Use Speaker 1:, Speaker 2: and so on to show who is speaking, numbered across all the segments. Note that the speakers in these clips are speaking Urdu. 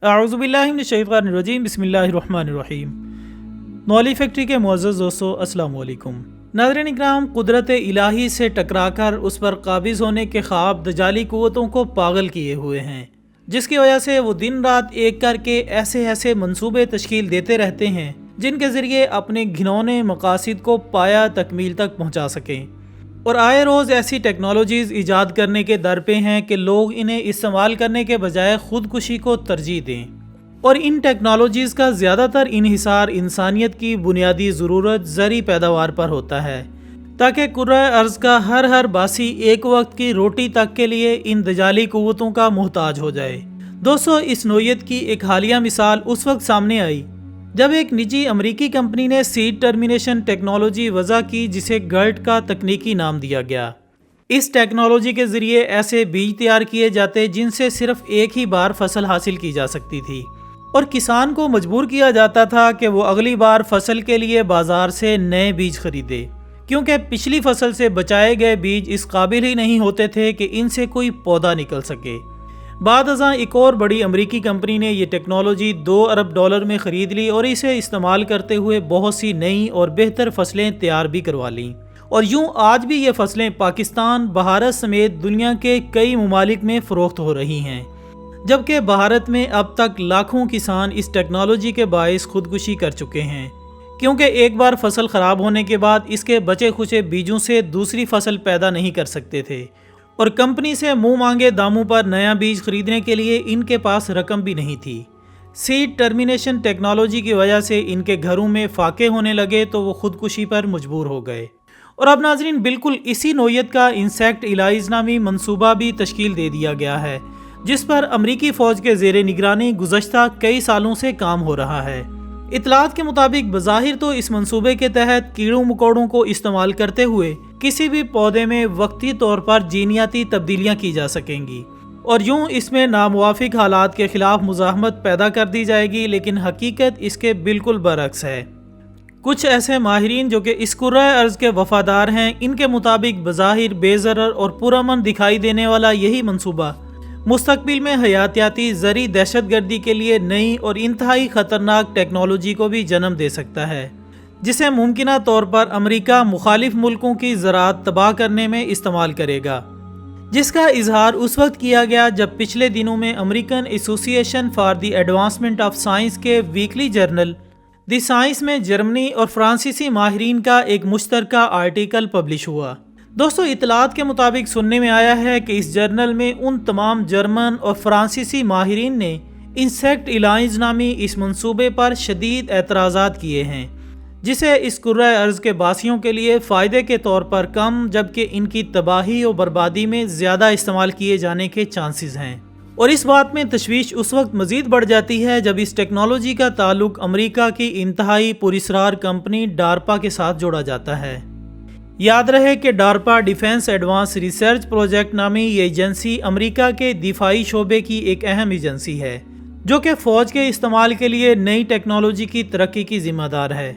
Speaker 1: اعوذ باللہ من الشیطان الرجیم، بسم اللہ الرحمن الرحیم۔ نولی فیکٹری کے معزز دوستو، السلام علیکم۔ ناظرین اکرام، قدرت الہی سے ٹکرا کر اس پر قابض ہونے کے خواب دجالی قوتوں کو پاگل کیے ہوئے ہیں، جس کی وجہ سے وہ دن رات ایک کر کے ایسے منصوبے تشکیل دیتے رہتے ہیں جن کے ذریعے اپنے گھنونے مقاصد کو پایا تکمیل تک پہنچا سکیں، اور آئے روز ایسی ٹیکنالوجیز ایجاد کرنے کے در پہ ہیں کہ لوگ انہیں استعمال کرنے کے بجائے خودکشی کو ترجیح دیں، اور ان ٹیکنالوجیز کا زیادہ تر انحصار انسانیت کی بنیادی ضرورت زرعی پیداوار پر ہوتا ہے، تاکہ کرۂ ارض کا ہر باسی ایک وقت کی روٹی تک کے لیے ان دجالی قوتوں کا محتاج ہو جائے۔ دوستو، اس نوعیت کی ایک حالیہ مثال اس وقت سامنے آئی جب ایک نجی امریکی کمپنی نے سیڈ ٹرمینیشن ٹیکنالوجی وضع کی، جسے گرٹ کا تکنیکی نام دیا گیا۔ اس ٹیکنالوجی کے ذریعے ایسے بیج تیار کیے جاتے جن سے صرف ایک ہی بار فصل حاصل کی جا سکتی تھی، اور کسان کو مجبور کیا جاتا تھا کہ وہ اگلی بار فصل کے لیے بازار سے نئے بیج خریدے، کیونکہ پچھلی فصل سے بچائے گئے بیج اس قابل ہی نہیں ہوتے تھے کہ ان سے کوئی پودا نکل سکے۔ بعد ازاں ایک اور بڑی امریکی کمپنی نے یہ ٹیکنالوجی $2 ارب میں خرید لی اور اسے استعمال کرتے ہوئے بہت سی نئی اور بہتر فصلیں تیار بھی کروا لیں، اور یوں آج بھی یہ فصلیں پاکستان، بھارت سمیت دنیا کے کئی ممالک میں فروخت ہو رہی ہیں، جبکہ بھارت میں اب تک لاکھوں کسان اس ٹیکنالوجی کے باعث خودکشی کر چکے ہیں، کیونکہ ایک بار فصل خراب ہونے کے بعد اس کے بچے کھچے بیجوں سے دوسری فصل پیدا نہیں کر سکتے تھے، اور کمپنی سے منہ مانگے داموں پر نیا بیج خریدنے کے لیے ان کے پاس رقم بھی نہیں تھی۔ سیڈ ٹرمینیشن ٹیکنالوجی کی وجہ سے ان کے گھروں میں فاقے ہونے لگے تو وہ خودکشی پر مجبور ہو گئے، اور اب ناظرین بالکل اسی نوعیت کا انسیکٹ الائز نامی منصوبہ بھی تشکیل دے دیا گیا ہے، جس پر امریکی فوج کے زیر نگرانی گزشتہ کئی سالوں سے کام ہو رہا ہے۔ اطلاعات کے مطابق بظاہر تو اس منصوبے کے تحت کیڑوں مکوڑوں کو استعمال کرتے ہوئے کسی بھی پودے میں وقتی طور پر جینیاتی تبدیلیاں کی جا سکیں گی، اور یوں اس میں ناموافق حالات کے خلاف مزاحمت پیدا کر دی جائے گی، لیکن حقیقت اس کے بالکل برعکس ہے۔ کچھ ایسے ماہرین جو کہ اس کرۂ ارض کے وفادار ہیں، ان کے مطابق بظاہر بے ضرر اور پرامن دکھائی دینے والا یہی منصوبہ مستقبل میں حیاتیاتی زرعی دہشت گردی کے لیے نئی اور انتہائی خطرناک ٹیکنالوجی کو بھی جنم دے سکتا ہے، جسے ممکنہ طور پر امریکہ مخالف ملکوں کی زراعت تباہ کرنے میں استعمال کرے گا، جس کا اظہار اس وقت کیا گیا جب پچھلے دنوں میں امریکن ایسوسی ایشن for the advancement of science کے ویکلی جرنل دی سائنس میں جرمنی اور فرانسیسی ماہرین کا ایک مشترکہ آرٹیکل پبلش ہوا۔ دوستو، اطلاعات کے مطابق سننے میں آیا ہے کہ اس جرنل میں ان تمام جرمن اور فرانسیسی ماہرین نے انسیکٹ الائنس نامی اس منصوبے پر شدید اعتراضات کیے ہیں، جسے اس کرۂ ارض کے باسیوں کے لیے فائدے کے طور پر کم جبکہ ان کی تباہی اور بربادی میں زیادہ استعمال کیے جانے کے چانسز ہیں۔ اور اس بات میں تشویش اس وقت مزید بڑھ جاتی ہے جب اس ٹیکنالوجی کا تعلق امریکہ کی انتہائی پراسرار کمپنی ڈارپا کے ساتھ جوڑا جاتا ہے۔ یاد رہے کہ ڈارپا ڈیفینس ایڈوانس ریسرچ پروجیکٹ نامی یہ ایجنسی امریکہ کے دفاعی شعبے کی ایک اہم ایجنسی ہے، جو کہ فوج کے استعمال کے لیے نئی ٹیکنالوجی کی ترقی کی ذمہ دار ہے۔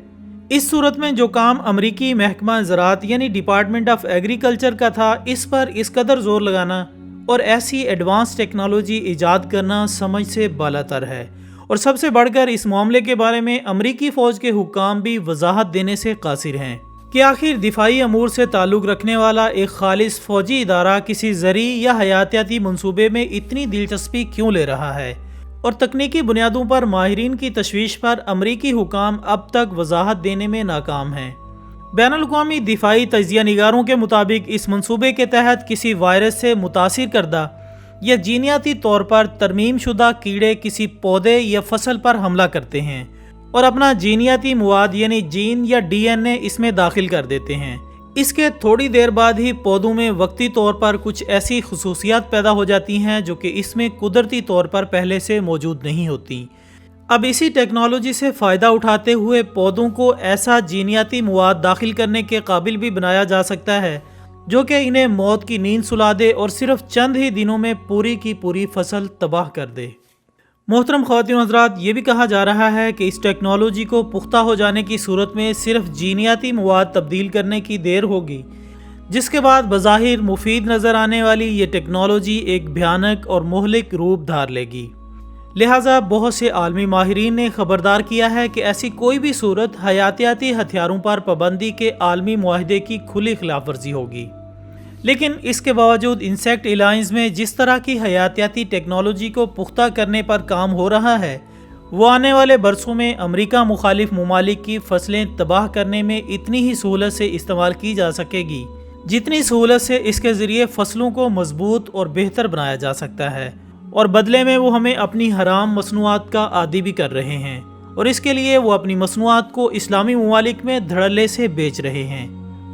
Speaker 1: اس صورت میں جو کام امریکی محکمہ زراعت یعنی ڈپارٹمنٹ آف ایگریکلچر کا تھا، اس پر اس قدر زور لگانا اور ایسی ایڈوانس ٹیکنالوجی ایجاد کرنا سمجھ سے بالاتر ہے، اور سب سے بڑھ کر اس معاملے کے بارے میں امریکی فوج کے حکام بھی وضاحت دینے سے قاصر ہیں کہ آخر دفاعی امور سے تعلق رکھنے والا ایک خالص فوجی ادارہ کسی زرعی یا حیاتیاتی منصوبے میں اتنی دلچسپی کیوں لے رہا ہے، اور تکنیکی بنیادوں پر ماہرین کی تشویش پر امریکی حکام اب تک وضاحت دینے میں ناکام ہیں۔ بین الاقوامی دفاعی تجزیہ نگاروں کے مطابق اس منصوبے کے تحت کسی وائرس سے متاثر کردہ یا جینیاتی طور پر ترمیم شدہ کیڑے کسی پودے یا فصل پر حملہ کرتے ہیں اور اپنا جینیاتی مواد یعنی جین یا ڈی این اے اس میں داخل کر دیتے ہیں۔ اس کے تھوڑی دیر بعد ہی پودوں میں وقتی طور پر کچھ ایسی خصوصیات پیدا ہو جاتی ہیں جو کہ اس میں قدرتی طور پر پہلے سے موجود نہیں ہوتی۔ اب اسی ٹیکنالوجی سے فائدہ اٹھاتے ہوئے پودوں کو ایسا جینیاتی مواد داخل کرنے کے قابل بھی بنایا جا سکتا ہے جو کہ انہیں موت کی نیند سلا دے اور صرف چند ہی دنوں میں پوری کی پوری فصل تباہ کر دے۔ محترم خواتین و حضرات، یہ بھی کہا جا رہا ہے کہ اس ٹیکنالوجی کو پختہ ہو جانے کی صورت میں صرف جینیاتی مواد تبدیل کرنے کی دیر ہوگی، جس کے بعد بظاہر مفید نظر آنے والی یہ ٹیکنالوجی ایک بھیانک اور مہلک روپ دھار لے گی۔ لہٰذا بہت سے عالمی ماہرین نے خبردار کیا ہے کہ ایسی کوئی بھی صورت حیاتیاتی ہتھیاروں پر پابندی کے عالمی معاہدے کی کھلی خلاف ورزی ہوگی۔ لیکن اس کے باوجود انسیکٹ الائنس میں جس طرح کی حیاتیاتی ٹیکنالوجی کو پختہ کرنے پر کام ہو رہا ہے، وہ آنے والے برسوں میں امریکہ مخالف ممالک کی فصلیں تباہ کرنے میں اتنی ہی سہولت سے استعمال کی جا سکے گی جتنی سہولت سے اس کے ذریعے فصلوں کو مضبوط اور بہتر بنایا جا سکتا ہے، اور بدلے میں وہ ہمیں اپنی حرام مصنوعات کا عادی بھی کر رہے ہیں، اور اس کے لیے وہ اپنی مصنوعات کو اسلامی ممالک میں دھڑلے سے بیچ رہے ہیں،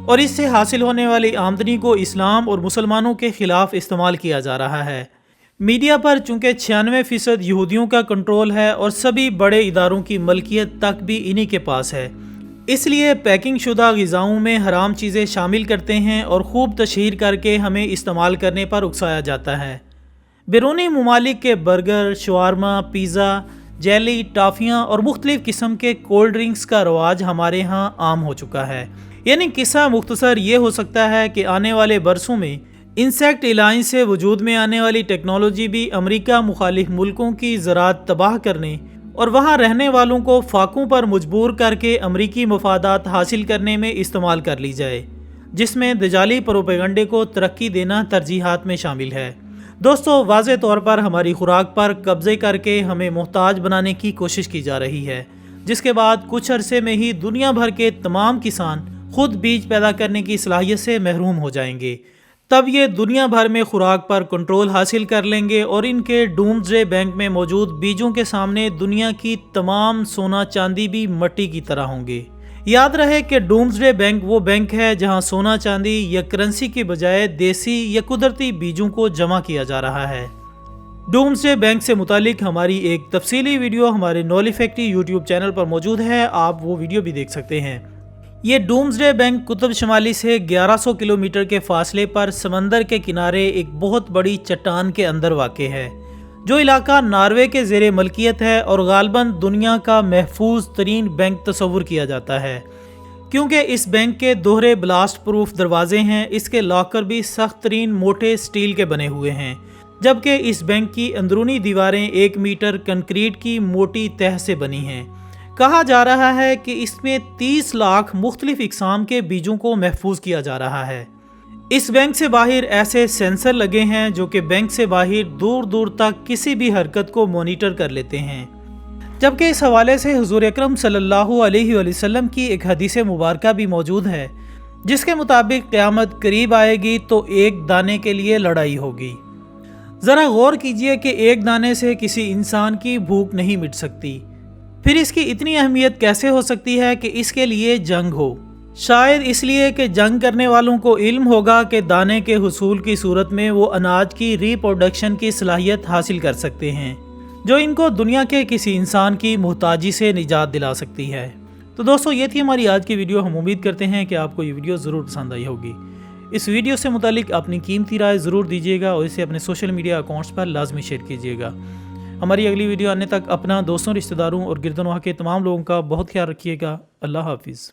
Speaker 1: اور اس سے حاصل ہونے والی آمدنی کو اسلام اور مسلمانوں کے خلاف استعمال کیا جا رہا ہے۔ میڈیا پر چونکہ 96% یہودیوں کا کنٹرول ہے اور سبھی بڑے اداروں کی ملکیت تک بھی انہی کے پاس ہے، اس لیے پیکنگ شدہ غذاؤں میں حرام چیزیں شامل کرتے ہیں اور خوب تشہیر کر کے ہمیں استعمال کرنے پر اکسایا جاتا ہے۔ بیرونی ممالک کے برگر، شوارما، پیزا، جیلی، ٹافیاں اور مختلف قسم کے کولڈ ڈرنکس کا رواج ہمارے ہاں عام ہو چکا ہے۔ یعنی قصہ مختصر یہ ہو سکتا ہے کہ آنے والے برسوں میں انسیکٹ الائنس سے وجود میں آنے والی ٹیکنالوجی بھی امریکہ مخالف ملکوں کی زراعت تباہ کرنے اور وہاں رہنے والوں کو فاقوں پر مجبور کر کے امریکی مفادات حاصل کرنے میں استعمال کر لی جائے، جس میں دجالی پروپیگنڈے کو ترقی دینا ترجیحات میں شامل ہے۔ دوستو، واضح طور پر ہماری خوراک پر قبضے کر کے ہمیں محتاج بنانے کی کوشش کی جا رہی ہے، جس کے بعد کچھ عرصے میں ہی دنیا بھر کے تمام کسان خود بیج پیدا کرنے کی صلاحیت سے محروم ہو جائیں گے۔ تب یہ دنیا بھر میں خوراک پر کنٹرول حاصل کر لیں گے اور ان کے ڈومسڈے بینک میں موجود بیجوں کے سامنے دنیا کی تمام سونا چاندی بھی مٹی کی طرح ہوں گے۔ یاد رہے کہ ڈومسڈے بینک وہ بینک ہے جہاں سونا چاندی یا کرنسی کی بجائے دیسی یا قدرتی بیجوں کو جمع کیا جا رہا ہے۔ ڈومسڈے بینک سے متعلق ہماری ایک تفصیلی ویڈیو ہمارے نولی فیکٹری یوٹیوب چینل پر موجود ہے، آپ وہ ویڈیو بھی دیکھ سکتے ہیں۔ یہ ڈومسڈے بینک قطب شمالی سے 1100 کلومیٹر کے فاصلے پر سمندر کے کنارے ایک بہت بڑی چٹان کے اندر واقع ہے، جو علاقہ ناروے کے زیر ملکیت ہے اور غالباً دنیا کا محفوظ ترین بینک تصور کیا جاتا ہے، کیونکہ اس بینک کے دوہرے بلاسٹ پروف دروازے ہیں۔ اس کے لاکر بھی سخت ترین موٹے سٹیل کے بنے ہوئے ہیں، جبکہ اس بینک کی اندرونی دیواریں 1 میٹر کنکریٹ کی موٹی تہ سے بنی ہیں۔ کہا جا رہا ہے کہ اس میں 30 لاکھ مختلف اقسام کے بیجوں کو محفوظ کیا جا رہا ہے۔ اس بینک سے باہر ایسے سینسر لگے ہیں جو کہ بینک سے باہر دور دور تک کسی بھی حرکت کو مانیٹر کر لیتے ہیں، جبکہ اس حوالے سے حضور اکرم صلی اللہ علیہ وآلہ وسلم کی ایک حدیث مبارکہ بھی موجود ہے، جس کے مطابق قیامت قریب آئے گی تو ایک دانے کے لیے لڑائی ہوگی۔ ذرا غور کیجئے کہ ایک دانے سے کسی انسان کی بھوک نہیں مٹ سکتی، پھر اس کی اتنی اہمیت کیسے ہو سکتی ہے کہ اس کے لیے جنگ ہو؟ شاید اس لیے کہ جنگ کرنے والوں کو علم ہوگا کہ دانے کے حصول کی صورت میں وہ اناج کی ری پروڈکشن کی صلاحیت حاصل کر سکتے ہیں، جو ان کو دنیا کے کسی انسان کی محتاجی سے نجات دلا سکتی ہے۔ تو دوستو، یہ تھی ہماری آج کی ویڈیو۔ ہم امید کرتے ہیں کہ آپ کو یہ ویڈیو ضرور پسند آئی ہوگی۔ اس ویڈیو سے متعلق اپنی قیمتی رائے ضرور دیجیے گا اور اسے اپنے سوشل میڈیا اکاؤنٹس پر لازمی شیئر کیجیے گا۔ ہماری اگلی ویڈیو آنے تک اپنا، دوستوں، رشتہ داروں اور گرد و نواح کے تمام لوگوں کا بہت خیال رکھیے گا۔ اللہ حافظ۔